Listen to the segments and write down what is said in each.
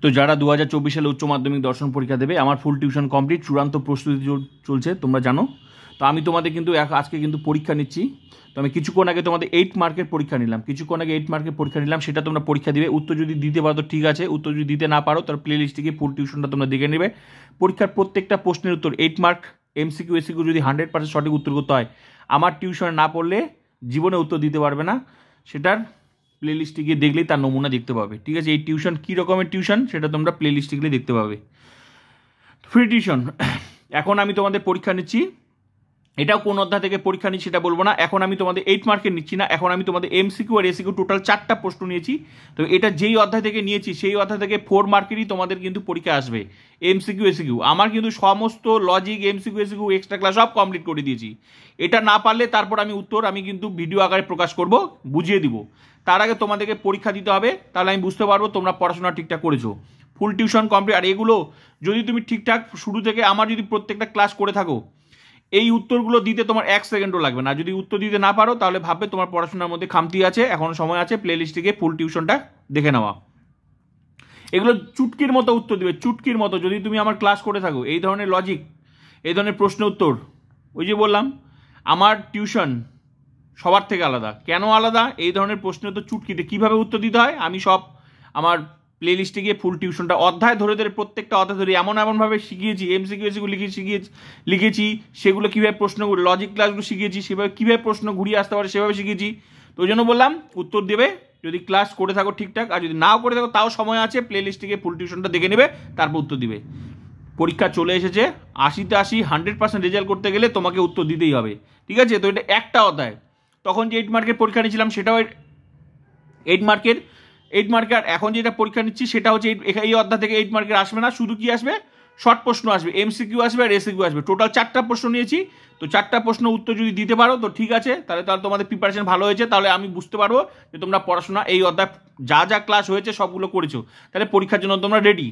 তো যারা 2024 সালে উচ্চ মাধ্যমিক দর্শন পরীক্ষা দেবে, আমার ফুল টিউশন কমপ্লিট, চূড়ান্ত প্রস্তুতি চলছে, তোমরা জানো। তো আমি তোমাদের কিন্তু আজকে কিন্তু পরীক্ষা নিচ্ছি। তো আমি কিছুক্ষণ আগে তোমাদের 8 মার্কের পরীক্ষা নিলাম, সেটা তোমরা পরীক্ষা দিবে। উত্তর যদি দিতে পারো তো ঠিক আছে, উত্তর যদি দিতে না পারো তাহলে প্লে লিস্ট থেকে ফুল টিউশনটা তোমরা দেখে নেবে। পরীক্ষার প্রত্যেকটা প্রশ্নের উত্তর 8 মার্ক, এমসিকিউ এসিকিউ যদি 100% সঠিক উত্তর করতে হয়, আমার টিউশনে না পড়লে জীবনে উত্তর দিতে পারবে না। সেটার প্লে লিস্টে গিয়ে দেখলেই তার নমুনা দেখতে পাবে, ঠিক আছে। এই টিউশন কী রকমের টিউশন সেটা তোমরা প্লে লিস্টে গেলে দেখতে পাবে। Free tuition. এখন আমি তোমাদের পরীক্ষা নিচ্ছি, এটাও কোন অধ্যায় থেকে পরীক্ষা নিচ্ছি সেটা বলবো না। এখন আমি তোমাদের 8 মার্কের নিচ্ছি না, এখন আমি তোমাদের এমসিকিউ আর এসিকিউ টোটাল 4টা প্রশ্ন নিয়েছি। তো এটা যেই অধ্যায় থেকে নিয়েছি সেই অধ্যায় থেকে 4 মার্কেরই তোমাদের কিন্তু পরীক্ষা আসবে, এমসিকিউ এসিকিউ। আমার কিন্তু সমস্ত logic, MCQ SCQ, extra class সব কমপ্লিট করে দিয়েছি। এটা না পারলে তারপর আমি উত্তর কিন্তু ভিডিও আকারে প্রকাশ করব, বুঝিয়ে দিব। তার আগে তোমাদেরকে পরীক্ষা দিতে হবে, তাহলে আমি বুঝতে পারবো তোমরা পড়াশোনা ঠিকঠাক করেছো। ফুল টিউশন কমপ্লিট। আর এগুলো যদি তুমি ঠিকঠাক শুরু থেকে আমার যদি প্রত্যেকটা ক্লাস করে থাকো, এই উত্তরগুলো দিতে তোমার 1 সেকেন্ডও লাগবে না। যদি উত্তর দিতে না পারো তাহলে ভাববে তোমার পড়াশোনার মধ্যে খামতি আছে, এখন সময় আছে প্লে লিস্টে গিয়ে ফুল টিউশনটা দেখে নেওয়া। এগুলো চুটকির মতো উত্তর দিবে, চুটকির মতো। যদি তুমি আমার ক্লাস করে থাকো, এই ধরনের লজিক, এই ধরনের প্রশ্ন উত্তর, ওই যে বললাম আমার টিউশন সবার থেকে আলাদা। কেন আলাদা? এই ধরনের প্রশ্ন তো চুটকিতে কীভাবে উত্তর দিতে হয় আমি সব আমার প্লে লিস্টে গিয়ে ফুল টিউশনটা অধ্যায় ধরে ধরে প্রত্যেকটা অধ্যায় ধরে এমনভাবে শিখিয়েছি, এমসিকিউ এসিকিউ লিখেছি, সেগুলো কীভাবে প্রশ্নগুলো, লজিক ক্লাসগুলো শিখিয়েছি, সেভাবে কীভাবে প্রশ্ন ঘুরিয়ে আসতে পারে সেভাবে শিখিয়েছি। তো ওই জন্য বললাম উত্তর দেবে যদি ক্লাস করে থাকো ঠিকঠাক, আর যদি নাও করে থাকো তাও সময় আছে, প্লে লিস্টে গিয়ে ফুল টিউশনটা দেখে নেবে, তারপর উত্তর দিবে। পরীক্ষা চলে এসেছে, 80তে 80, 100% রেজাল্ট করতে গেলে তোমাকে উত্তর দিতেই হবে, ঠিক আছে। তো এটা একটা অধ্যায়। তখন যে 8 মার্কের পরীক্ষা নিয়েছিলাম সেটাও 8 মার্কের। আর এখন যেটা পরীক্ষা নিচ্ছি সেটা হচ্ছে এই অধ্যায় থেকে 8 মার্কের আসবে না, শুধু কি আসবে, শর্ট প্রশ্ন আসবে, এমসিকিউ আসবে আর এসিকিউ আসবে। টোটাল 4টা প্রশ্ন নিয়েছি। তো 4টা প্রশ্ন উত্তর যদি দিতে পারো তো ঠিক আছে, তাহলে তোমাদের প্রিপারেশন ভালো হয়েছে, তাহলে আমি বুঝতে পারবো যে তোমরা পড়াশোনা এই অধ্যায় যা ক্লাস হয়েছে সবগুলো করেছো, তাহলে পরীক্ষার জন্য তোমরা রেডি।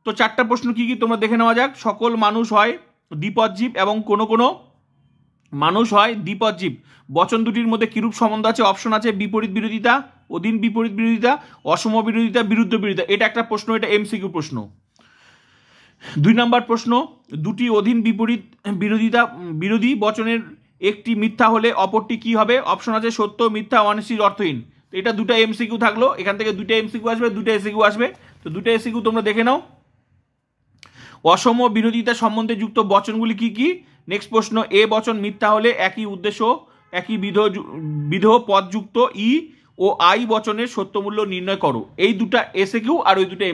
তো 4টা প্রশ্ন কি কি তোমরা দেখে নেওয়া যাক। সকল মানুষ হয় দ্বিপদজীব এবং কোনো মানুষ হয় দ্বিপদজীব। বচন দুটির মধ্যে কিরূপ সম্বন্ধ আছে? অপশন আছে বিপরীত বিরোধিতা, অধীন বিপরীত বিরোধিতা, অসম বিরোধিতা, বিরুদ্ধ বিরোধিতা। এটা একটা প্রশ্ন, এটা এমসিকিউ প্রশ্ন। 2 নম্বর প্রশ্ন, দুটি অধীন বিপরীত বিরোধী বচনের একটি মিথ্যা হলে অপরটি কি হবে? অপশন আছে সত্য, মিথ্যা, অনিশ্চিত, অর্থহীন। তো এটা 2টা এমসিকিউ থাকলো, এখান থেকে 2টা এমসিকিউ আসবে, 2টা এসিকিউ আসবে। তো 2টা এসিকিউ তোমরা দেখে নাও। অসম বিরোধিতা সম্বন্ধে যুক্ত বচনগুলি কি কি? নেক্সট প্রশ্ন, এ বচন মিথ্যা হলে একই উদ্দেশ্য, একই বিধ পদযুক্ত ই ও আই বচনের সত্যমূল্য নির্ণয় করো। এই 2টা এসিকিউ আর ওই 2টা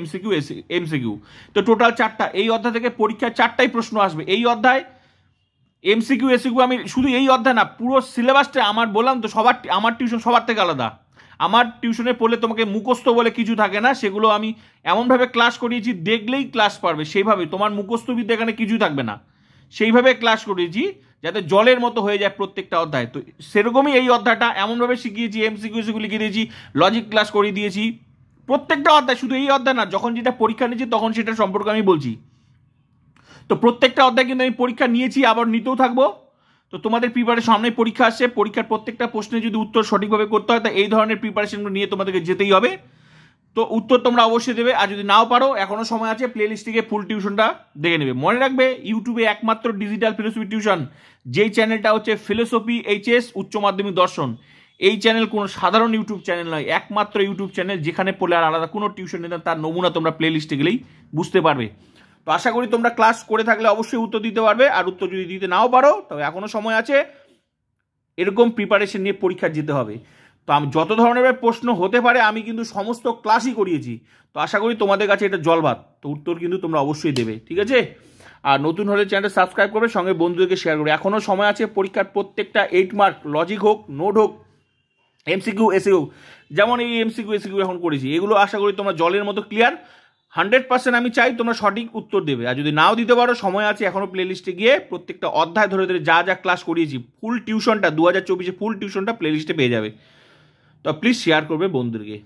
এমসিকিউ। তো টোটাল 4টা। এই অধ্যায় থেকে পরীক্ষায় 4টাই প্রশ্ন আসবে। এই অধ্যায় এমসিকিউ এসিকিউ, আমি শুধু এই অধ্যায় না, পুরো সিলেবাসটা আমার বললাম তো, আমার টিউশন সবার থেকে আলাদা। আমার টিউশনে পড়লে তোমাকে মুখস্থ বলে কিছু থাকে না, সেগুলো আমি এমনভাবে ক্লাস করিয়েছি দেখলেই ক্লাস পারবে, সেইভাবে। তোমার মুখস্থবিদ্যা এখানে কিছুই থাকবে না, সেইভাবে ক্লাস করিয়েছি যাতে জলের মতো হয়ে যায় প্রত্যেকটা অধ্যায়। তো সেরকমই এই অধ্যায়টা এমনভাবে শিখিয়েছি, এমসিকিউ এসিকিউ লিখে দিয়েছি, লজিক ক্লাস করিয়ে দিয়েছি প্রত্যেকটা অধ্যায়, শুধু এই অধ্যায় না, যখন যেটা পরীক্ষা নিয়েছি তখন সেটা সম্পর্কে আমি বলছি। তো প্রত্যেকটা অধ্যায় কিন্তু আমি পরীক্ষা নিয়েছি, আবার নিতেও থাকবো। তো তোমাদের প্রিপারেশন, সামনে পরীক্ষা আসছে, পরীক্ষার প্রত্যেকটা প্রশ্নে যদি উত্তর সঠিকভাবে করতে হয় তা এই ধরনের প্রিপারেশনগুলো নিয়ে তোমাদেরকে যেতেই হবে। তো উত্তর তোমরা অবশ্যই দেবে, আর যদি নাও পারো এখনো সময় আছে, প্লে লিস্ট থেকে ফুল টিউশনটা দেখে নেবে। মনে রাখবে ইউটিউবে একমাত্র ডিজিটাল ফিলোসফি টিউশন, যেই চ্যানেলটা হচ্ছে ফিলোসফি এইচএস উচ্চ মাধ্যমিক দর্শন। এই চ্যানেল কোনো সাধারণ ইউটিউব চ্যানেল নয়, একমাত্র ইউটিউব চ্যানেল যেখানে পড়লে আর আলাদা কোনো টিউশন নেই, তার নমুনা তোমরা প্লে লিস্টে গেলেই বুঝতে পারবে। তো আশা করি তোমরা ক্লাস করে থাকলে অবশ্যই উত্তর দিতে পারবে, আর উত্তর যদি দিতে নাও পারো তবে এখনো সময় আছে, এরকম প্রিপারেশন নিয়ে পরীক্ষা যেতে হবে। তো আমি যত ধরনের প্রশ্ন হতে পারে আমি কিন্তু সমস্ত ক্লাসই করিয়েছি। তো আশা করি তোমাদের কাছে এটা জলভাত, তো উত্তর কিন্তু তোমরা অবশ্যই দেবে, ঠিক আছে। আর নতুন হলে চ্যানেলটা সাবস্ক্রাইব করবে, সঙ্গে বন্ধুদেরকে শেয়ার করবে। এখনও সময় আছে, পরীক্ষার প্রত্যেকটা 8 মার্ক, লজিক হোক, নোট হোক, এমসিকিউ এসিকিউ, যেমন এই এমসিকিউ এসিকিউ এখন করেছি, এগুলো আশা করি তোমরা জলের মতো ক্লিয়ার। 100% আমি চাই তোমরা সঠিক উত্তর দেবে, আর যদি নাও দিতে পারো সময় আছে এখনও প্লে লিস্টে গিয়ে প্রত্যেকটা অধ্যায় ধরে ধরে যা ক্লাস করিয়েছি ফুল টিউশনটা 2024 ফুল টিউশনটা প্লে লিস্টে পেয়ে যাবে। তো প্লিজ শেয়ার করবে বন্ধুদেরকে।